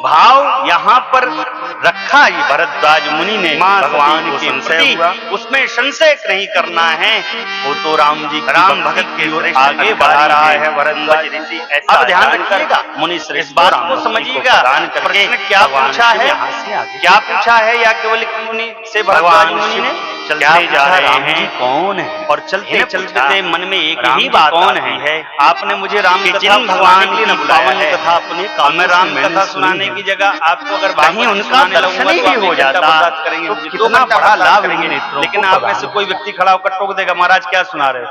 भाव यहाँ पर रखा ही भरद्वाज मुनि ने भगवान के प्रति, उसमें संशय नहीं करना है। वो तो राम जी राम भक्त की ओर आगे बढ़ा रहा है भरद्वाज ऋषि। अब ध्यान रखिएगा मुनि श्रेष्ठ, बात को समझिएगा। प्रश्न क्या पूछा है, क्या पूछा है याज्ञवल्क्य मुनि से भरद्वाज मुनि ने? चलते जा रहे हैं कौन है, और चलते चलते मन में एक ही बात कौन है। आपने मुझे राम कथा भगवान की पावन कथा अपने कान में राम कथा सुनाने की जगह आपको अगर कहीं उनका दर्शन ही हो जाता तो कितना बड़ा लाभ लेंगे। लेकिन आप में से कोई व्यक्ति खड़ा होकर टोक देगा, महाराज क्या सुना रहे हो?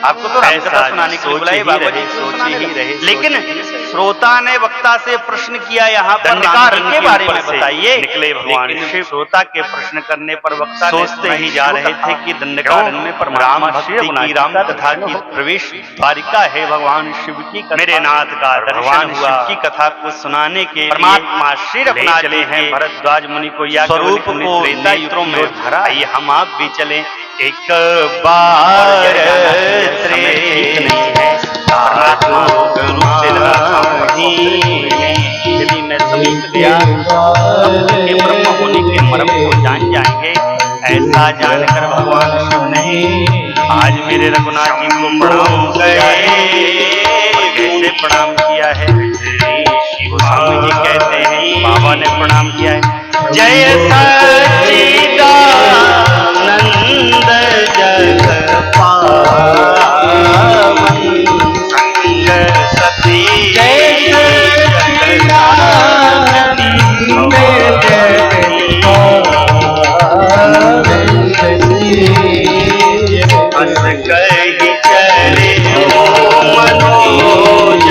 आपको तो राम कथा सुनाने के लिए बुलाए, बाबा जी सोच ही रहे। लेकिन श्रोता ने वक्ता से प्रश्न किया यहाँ पर राम के बारे में बताइए, निकले भगवान शिव। श्रोता के प्रश्न करने पर वक्ता सोचते ही जा रहे थे कि दंडकारण्य में परमात्मा भक्ति की राम कथा की प्रवेश द्वारिका है भगवान शिव की। मेरे नाथ का भगवान शिव की कथा को सुनाने के परमात्मा श्री अपना चले हैं भरद्वाज मुनि को या स्वरूप को नेत्रों में धरा। ये हम आप भी चले एक बार। यदि मैं समीप गया के ब्रह्म होने के मर्म को जान जाएंगे। ऐसा जानकर भगवान शिव ने आज मेरे रघुनाथ जी को प्रणाम किया है। कैसे प्रणाम किया है? गोस्वामी जी कहते हैं बाबा ने प्रणाम किया है। जय सच्चिदानंद जग पावन संग सती जय सच्चिदानंद जग पावन बस कही चले मनोज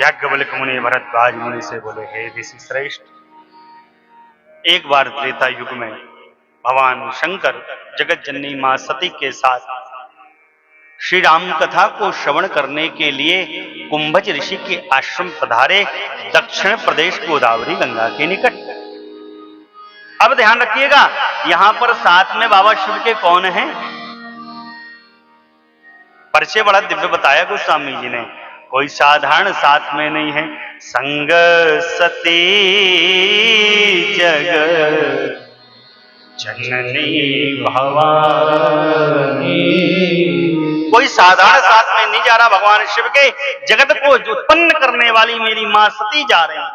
याज्ञवल्क्य मुनि भरद्वाज मुनि से बोले, हे ऋषि श्रेष्ठ, एक बार त्रेता युग में भगवान शंकर जगत जननी मां सती के साथ श्री राम कथा को श्रवण करने के लिए कुंभज ऋषि के आश्रम पधारे, दक्षिण प्रदेश गोदावरी गंगा के निकट। अब ध्यान रखिएगा, यहां पर साथ में बाबा शिव के कौन हैं? परिचय बड़ा दिव्य बताया गोस्वामी जी ने, कोई साधारण साथ में नहीं है। संग सती जगत जननी भवानी, कोई साधारण साथ में नहीं जा रहा, भगवान शिव के जगत को उत्पन्न करने वाली मेरी मां सती जा रहे हैं।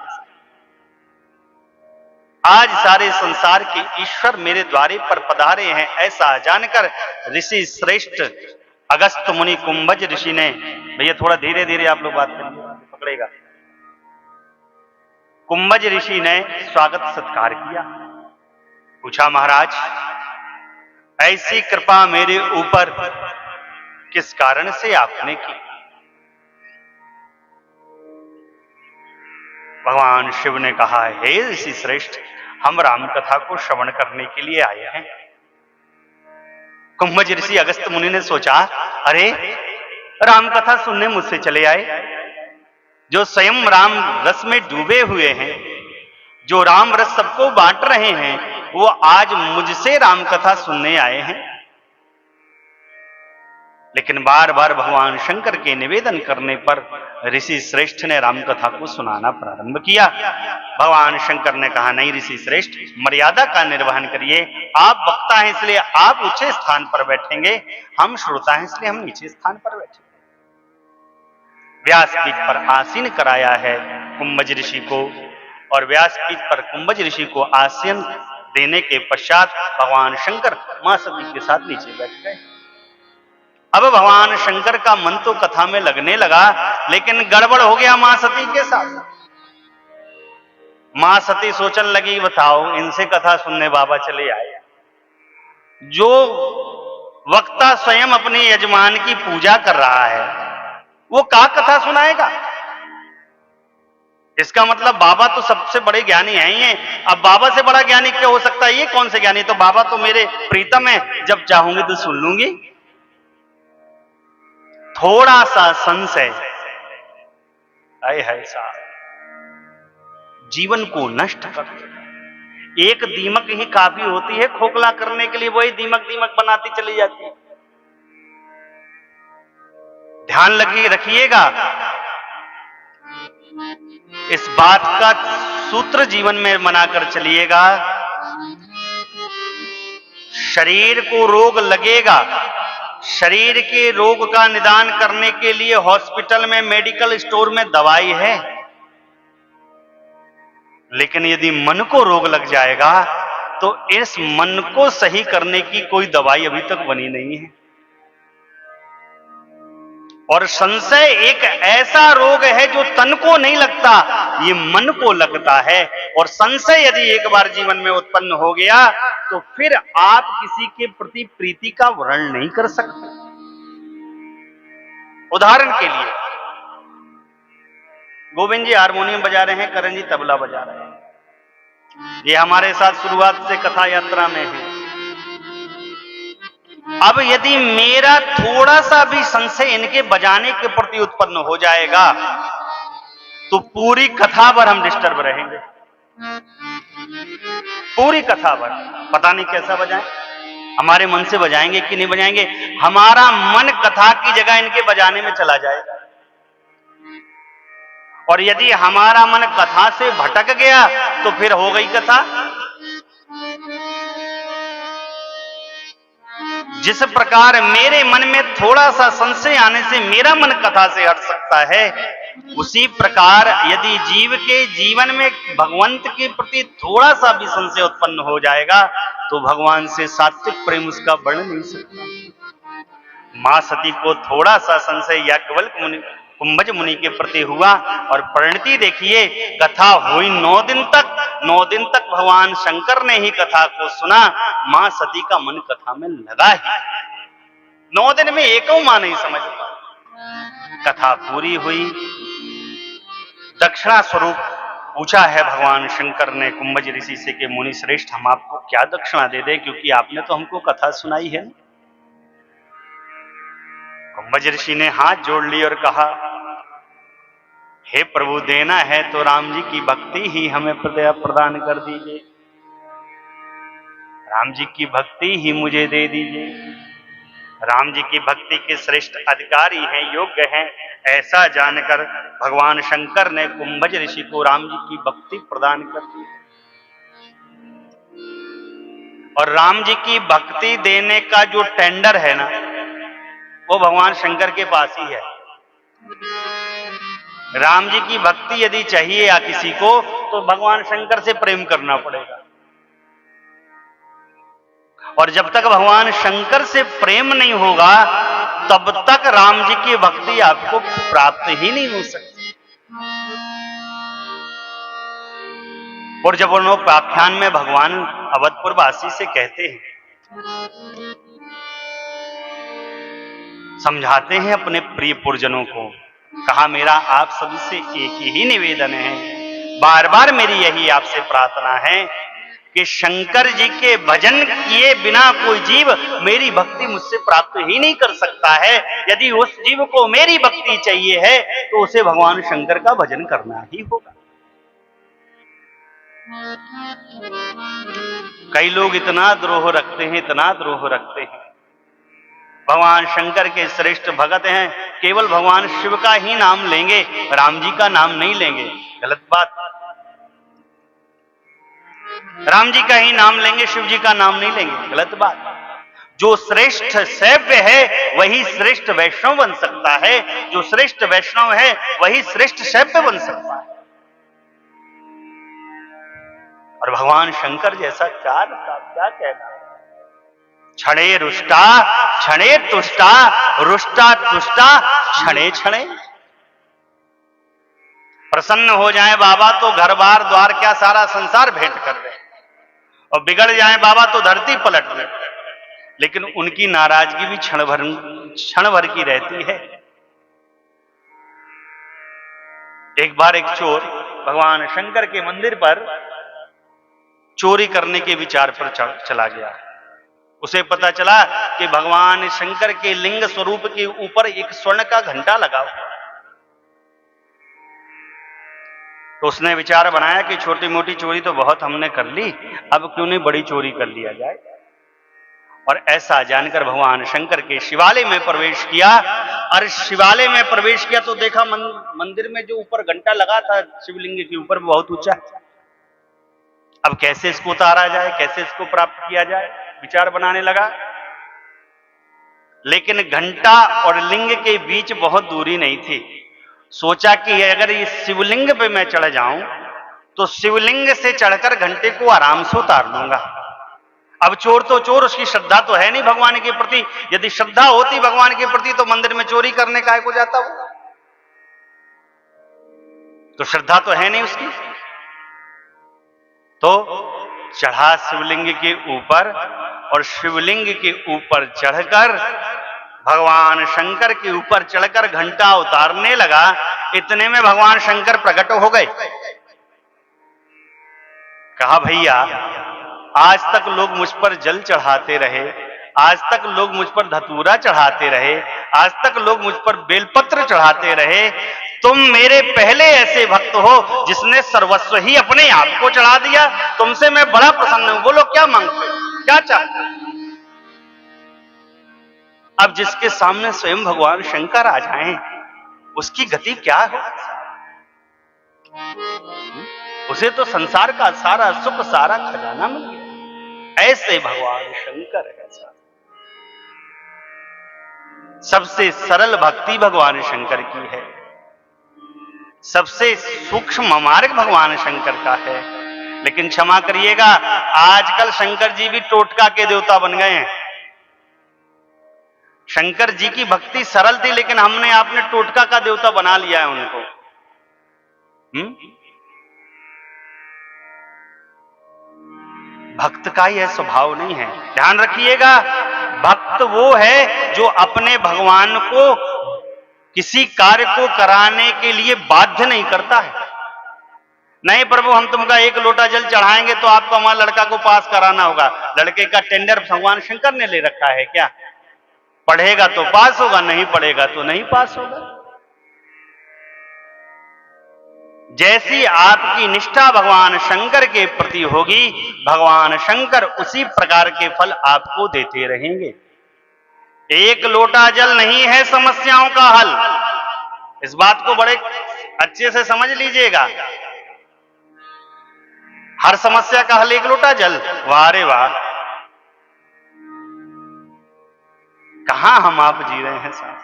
आज सारे संसार के ईश्वर मेरे द्वारे पर पधारे हैं, ऐसा जानकर ऋषि श्रेष्ठ अगस्त मुनि कुंभज ऋषि ने, भैया थोड़ा धीरे धीरे आप लोग बात करिए, पकड़ेगा। कुंभज ऋषि ने स्वागत सत्कार किया, पूछा महाराज ऐसी कृपा मेरे ऊपर किस कारण से आपने की? भगवान शिव ने कहा, हे ऋषि श्रेष्ठ, हम राम कथा को श्रवण करने के लिए आए हैं। कुंभज ऋषि अगस्त मुनि ने सोचा, अरे राम कथा सुनने मुझसे चले आए, जो स्वयं राम रस में डूबे हुए हैं, जो राम रस सबको बांट रहे हैं, वो आज मुझसे राम कथा सुनने आए हैं। लेकिन बार बार भगवान शंकर के निवेदन करने पर ऋषि श्रेष्ठ ने राम कथा को सुनाना प्रारंभ किया। भगवान शंकर ने कहा, नहीं ऋषि श्रेष्ठ, मर्यादा का निर्वहन करिए। आप वक्ता हैं इसलिए आप ऊंचे स्थान पर बैठेंगे, हम श्रोता हैं इसलिए हम नीचे स्थान पर बैठेंगे। व्यासपीठ पर आसीन कराया है कुंभज ऋषि को, और व्यासपीठ पर कुंभज ऋषि को आसीन देने के पश्चात भगवान शंकर मां सती के साथ नीचे बैठ गए। अब भगवान शंकर का मन तो कथा में लगने लगा, लेकिन गड़बड़ हो गया मां सती के साथ। मां सती सोचने लगी, बताओ इनसे कथा सुनने बाबा चले आए, जो वक्ता स्वयं अपने यजमान की पूजा कर रहा है वो क्या कथा सुनाएगा। इसका मतलब बाबा तो सबसे बड़े ज्ञानी हैं ही हैं। अब बाबा से बड़ा ज्ञानी क्या हो सकता है, ये कौन से ज्ञानी, तो बाबा तो मेरे प्रीतम है, जब चाहूंगी तो सुन लूंगी। थोड़ा सा संशय आए है साहब जीवन को नष्ट कर देता। एक दीमक ही काफी होती है खोखला करने के लिए, वही दीमक दीमक बनाती चली जाती है। ध्यान लगी रखिएगा, इस बात का सूत्र जीवन में बनाकर चलिएगा। शरीर को रोग लगेगा, शरीर के रोग का निदान करने के लिए हॉस्पिटल में मेडिकल स्टोर में दवाई है, लेकिन यदि मन को रोग लग जाएगा तो इस मन को सही करने की कोई दवाई अभी तक बनी नहीं है। और संशय एक ऐसा रोग है जो तन को नहीं लगता, ये मन को लगता है। और संशय यदि एक बार जीवन में उत्पन्न हो गया तो फिर आप किसी के प्रति प्रीति का वर्णन नहीं कर सकते। उदाहरण के लिए गोविंद जी हारमोनियम बजा रहे हैं, करण जी तबला बजा रहे हैं, ये हमारे साथ शुरुआत से कथा यात्रा में है। अब यदि मेरा थोड़ा सा भी संशय इनके बजाने के प्रति उत्पन्न हो जाएगा तो पूरी कथा भर हम डिस्टर्ब रहेंगे, पूरी कथा भर। पता नहीं कैसा बजाएं, हमारे मन से बजाएंगे कि नहीं बजाएंगे, हमारा मन कथा की जगह इनके बजाने में चला जाएगा। और यदि हमारा मन कथा से भटक गया तो फिर हो गई कथा। जिस प्रकार मेरे मन में थोड़ा सा संशय आने से मेरा मन कथा से हट सकता है, उसी प्रकार यदि जीव के जीवन में भगवंत के प्रति थोड़ा सा भी संशय उत्पन्न हो जाएगा तो भगवान से सात्विक प्रेम उसका बढ़ नहीं सकता। मां सती को थोड़ा सा संशय याज्ञवल्क्य मुनि कुंभज मुनि के प्रति हुआ और परिणति देखिए, कथा हुई 9 दिन तक। 9 दिन तक भगवान शंकर ने ही कथा को सुना, मां सती का मन कथा में लगा ही। 9 दिन में एको मां नहीं समझ पाई। कथा पूरी हुई, दक्षिणा स्वरूप पूछा है भगवान शंकर ने कुंभज ऋषि से कि मुनि श्रेष्ठ हम आपको क्या दक्षिणा दे दें, क्योंकि आपने तो हमको कथा सुनाई है। कुंभज ऋषि ने हाथ जोड़ ली और कहा, हे प्रभु देना है तो राम जी की भक्ति ही हमें प्रदान कर दीजिए, राम जी की भक्ति ही मुझे दे दीजिए। राम जी की भक्ति के श्रेष्ठ अधिकारी हैं, योग्य हैं, ऐसा जानकर भगवान शंकर ने कुंभज ऋषि को राम जी की भक्ति प्रदान कर दी। और राम जी की भक्ति देने का जो टेंडर है ना, वो भगवान शंकर के पास ही है। राम जी की भक्ति यदि चाहिए या किसी को तो भगवान शंकर से प्रेम करना पड़ेगा। और जब तक भगवान शंकर से प्रेम नहीं होगा तब तक राम जी की भक्ति आपको प्राप्त ही नहीं हो सकती। और जब उन्होंने व्याख्यान में भगवान अवधपुर वासी से कहते हैं, समझाते हैं अपने प्रिय पुरजनों को, कहा मेरा आप सभी से एक ही निवेदन है, बार बार मेरी यही आपसे प्रार्थना है कि शंकर जी के भजन किए बिना कोई जीव मेरी भक्ति मुझसे प्राप्त ही नहीं कर सकता है। यदि उस जीव को मेरी भक्ति चाहिए है तो उसे भगवान शंकर का भजन करना ही होगा। कई लोग इतना द्रोह रखते हैं, इतना द्रोह रखते हैं। भगवान शंकर के श्रेष्ठ भगत हैं, केवल भगवान शिव का ही नाम लेंगे, राम जी का नाम नहीं लेंगे। गलत बात। राम जी का ही नाम लेंगे, शिव जी का नाम नहीं लेंगे, गलत बात। जो श्रेष्ठ सेव्य है वही श्रेष्ठ वैष्णव बन सकता है, जो श्रेष्ठ वैष्णव है वही श्रेष्ठ सेव्य बन सकता है। और भगवान शंकर जैसा क्या कहना। क्षणे रुष्टा क्षणे तुष्टा, रुष्टा तुष्टा क्षणे क्षणे। प्रसन्न हो जाए बाबा तो घर बार द्वार क्या सारा संसार भेंट कर दे, और बिगड़ जाए बाबा तो धरती पलट दे। लेकिन उनकी नाराजगी भी क्षण भर की रहती है। एक बार एक चोर भगवान शंकर के मंदिर पर चोरी करने के विचार पर चला गया। उसे पता चला कि भगवान शंकर के लिंग स्वरूप के ऊपर एक स्वर्ण का घंटा लगा हुआ। तो उसने विचार बनाया कि छोटी मोटी चोरी तो बहुत हमने कर ली, अब क्यों नहीं बड़ी चोरी कर लिया जाए। और ऐसा जानकर भगवान शंकर के शिवालय में प्रवेश किया। और शिवालय में प्रवेश किया तो देखा मंदिर में जो ऊपर घंटा लगा था शिवलिंग के ऊपर बहुत ऊंचा। अब कैसे इसको उतारा जाए, कैसे इसको प्राप्त किया जाए, विचार बनाने लगा। लेकिन घंटा और लिंग के बीच बहुत दूरी नहीं थी। सोचा कि अगर इस शिवलिंग पे मैं चढ़ जाऊं तो शिवलिंग से चढ़कर घंटे को आराम से उतार लूंगा। अब चोर तो चोर, उसकी श्रद्धा तो है नहीं भगवान के प्रति। यदि श्रद्धा होती भगवान के प्रति तो मंदिर में चोरी करने का को जाता वो। तो श्रद्धा तो है नहीं उसकी। तो चढ़ा शिवलिंग के ऊपर, और शिवलिंग के ऊपर चढ़कर भगवान शंकर के ऊपर चढ़कर घंटा उतारने लगा। इतने में भगवान शंकर प्रकट हो गए। कहा भैया आज तक लोग मुझ पर जल चढ़ाते रहे, आज तक लोग मुझ पर धतूरा चढ़ाते रहे, आज तक लोग मुझ पर बेलपत्र चढ़ाते रहे। तुम मेरे पहले ऐसे भक्त हो जिसने सर्वस्व ही अपने आप को चढ़ा दिया। तुमसे मैं बड़ा प्रसन्न हूं। बोलो क्या मांगते, क्या चाहते। अब जिसके सामने स्वयं भगवान शंकर आ जाएं, उसकी गति क्या हो। उसे तो संसार का सारा सुख, सारा खजाना मिल गया। ऐसे भगवान शंकर है। सबसे सरल भक्ति भगवान शंकर की है, सबसे सूक्ष्म मार्ग भगवान शंकर का है। लेकिन क्षमा करिएगा, आजकल शंकर जी भी टोटका के देवता बन गए हैं। शंकर जी की भक्ति सरल थी, लेकिन हमने आपने टोटका का देवता बना लिया है उनको। भक्त का यह स्वभाव नहीं है। ध्यान रखिएगा, भक्त वो है जो अपने भगवान को किसी कार्य को कराने के लिए बाध्य नहीं करता है। नहीं प्रभु हम तुमका एक लोटा जल चढ़ाएंगे तो आपको हमारे लड़का को पास कराना होगा। लड़के का टेंडर भगवान शंकर ने ले रखा है क्या? पढ़ेगा तो पास होगा, नहीं पढ़ेगा तो नहीं पास होगा। जैसी आपकी निष्ठा भगवान शंकर के प्रति होगी, भगवान शंकर उसी प्रकार के फल आपको देते रहेंगे। एक लोटा जल नहीं है समस्याओं का हल। इस बात को बड़े अच्छे से समझ लीजिएगा। हर समस्या का हल एक लोटा जल, वाह रे वाह। कहां हम आप जी रहे हैं साहब।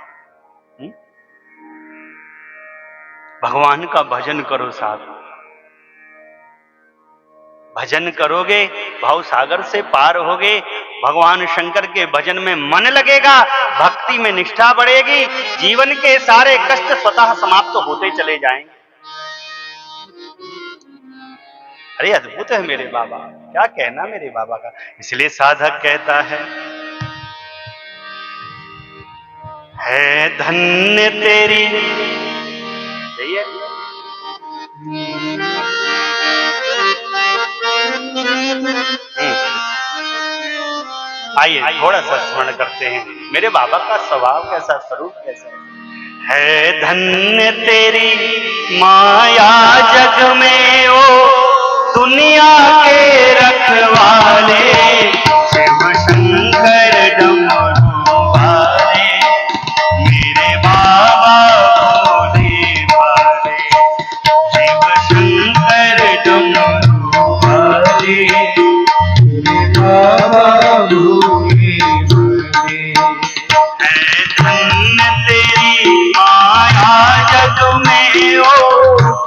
भगवान का भजन करो साहब। भजन करोगे भाव सागर से पार होगे। भगवान शंकर के भजन में मन लगेगा, भक्ति में निष्ठा बढ़ेगी, जीवन के सारे कष्ट स्वतः समाप्त होते चले जाएंगे। अरे अद्भुत है मेरे बाबा, क्या कहना मेरे बाबा का। इसलिए साधक कहता है धन्य तेरी। आइए थोड़ा सा स्मरण करते हैं मेरे बाबा का स्वभाव कैसा, स्वरूप कैसा है। धन्य तेरी माया जग में ओ दुनिया के रखवाले, शिव शंकर डमरू वाले, मेरे बाबा भोले वाले, शिव शंकर डमरू वाले, मेरे बाबा भोले वाले। है धन्य तेरी माया जग में ओ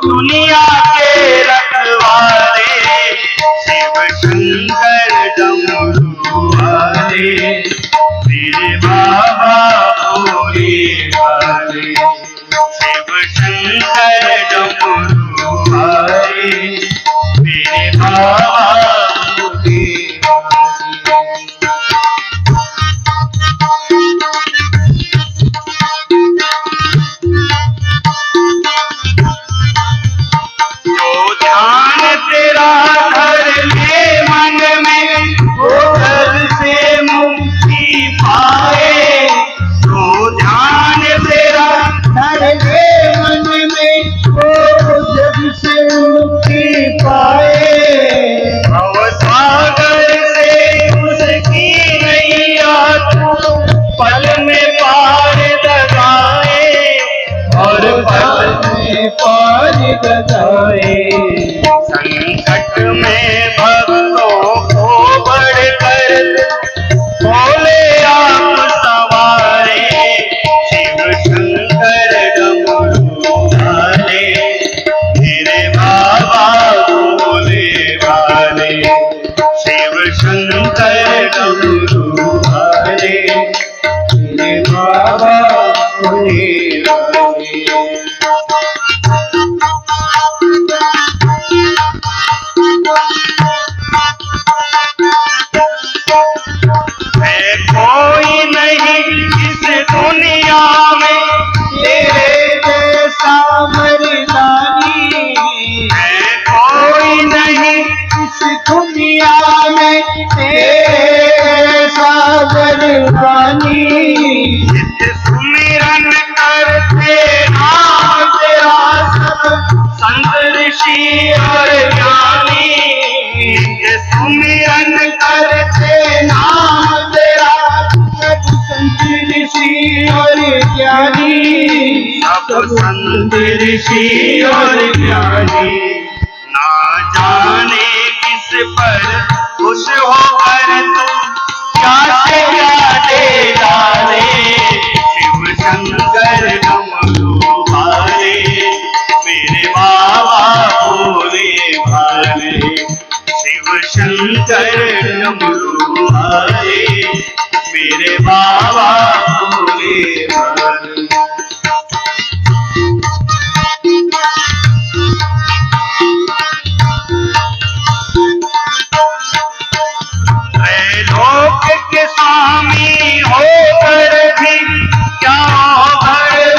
दुनिया के रखवाले, शंकर डमरू वाले मेरे बाबा भोले वाले। है कोई नहीं इस दुनिया में तेरे जैसा मर्दानी, है कोई नहीं इस दुनिया में तेरे जैसा मर्दानी। सुमिरन करते नाम तेरा सब संत ऋषि और ज्ञानी, सुमिरन करते नाम तेरा सब संत ऋषि और ज्ञानी, सब संत ऋषि और ज्ञानी। ना जाने किस पर खुश होकर तू क्या से क्या दे डाले, शिव शंकर डमरू वाले मेरे बाबा भोले भाले, शिव शंकर डमरू वाले मेरे बाबा भोले भाले। लोक के स्वामी होकर भी क्या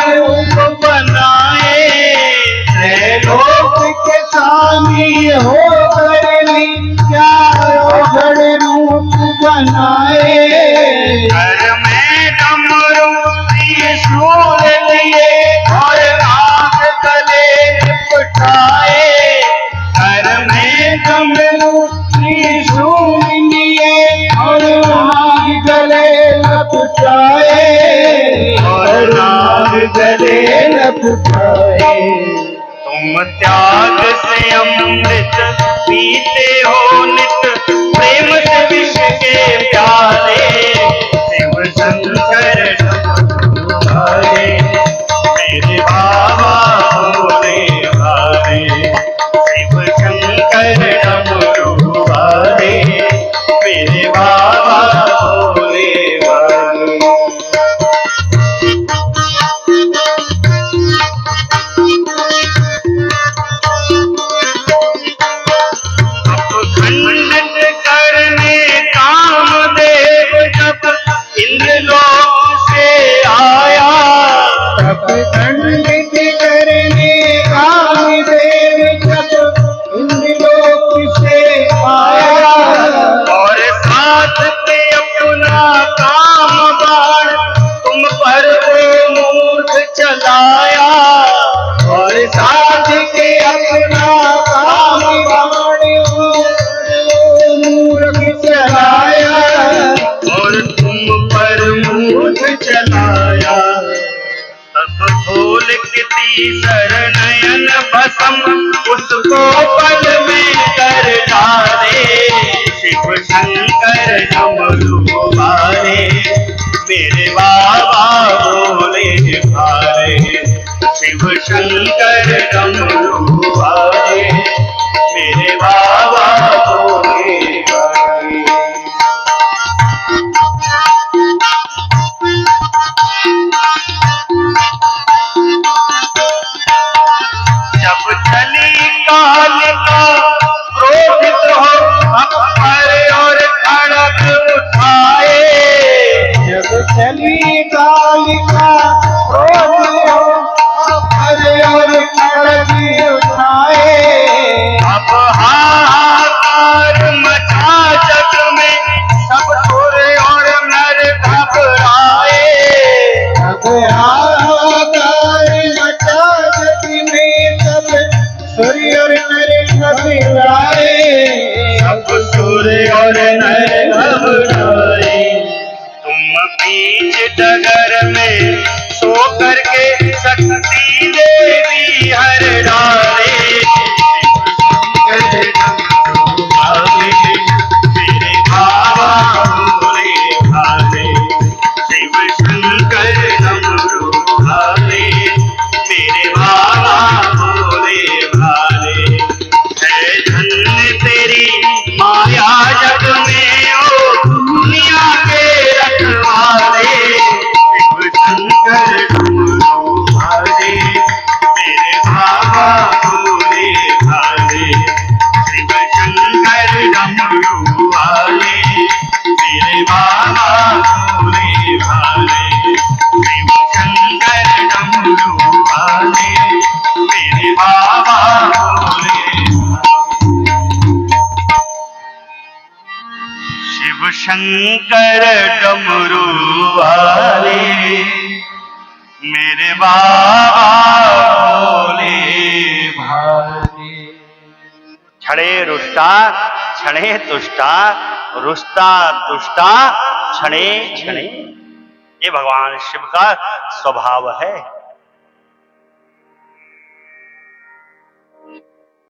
रूप बनाए, लोक के स्वामी होकर भी क्या रूप बनाए। घर में डमरू त्रिशूल लिए और नाग गले लिपटाए, घर में डमरू त्रिशूल लिए और नाग गले लपटाए, और नाग गले लपटाए। तुम त्याग से अमृत पीते हो नित, प्रेम से विष के प्याले, शिव शंकर डमरू वाले मेरे बाबा भोले भाले, शिव शंकर डमरू वाले मेरे बाबा भोले भाले। खंडित करने कामदेव जब इंद्रलोक से आया, तब खंडित करने कामदेव जब इंद्रलोक से आया, और साथ पे अपना काम बाण तुम पर वो मूर्ख चलाया, और साथ के अपना काम बाण मूर्ख चलाया, और तुम पर मूर्ख चलाया। तब खोल के तीसर नयन भस्म उसको पल में कर डाले, शिव शंकर डमरू वाले मेरे बाबा भोले भाले, शिव शंकर डमरू वाले मेरे बाबा भोले भाले। जब चली कालिका क्रोधित हो अक्बर और खड़ग उठाए, जब चली कालिका क्रोधित हो अक्बर और खड़ग उठाए, अब हाहाकार मचा जग में सब सुर और नर घबराए, अब हाहाकार मचा जग में सब सुर और नर घबराए, सब सुर और नर घबराए। तुम बीच डगर में सो करके शक्ति देवी हर डाले, मेरे बाबा भोले भाले, शिव शंकर डमरू वाले मेरे बाबा भोले भाले। है धन्य तेरी माया जग में शंकर डमरू वाले मेरे बाबा भोले भाले। क्षणे रुष्टा क्षणे तुष्टा रुष्टा तुष्टा क्षणे क्षणे, ये भगवान शिव का स्वभाव है।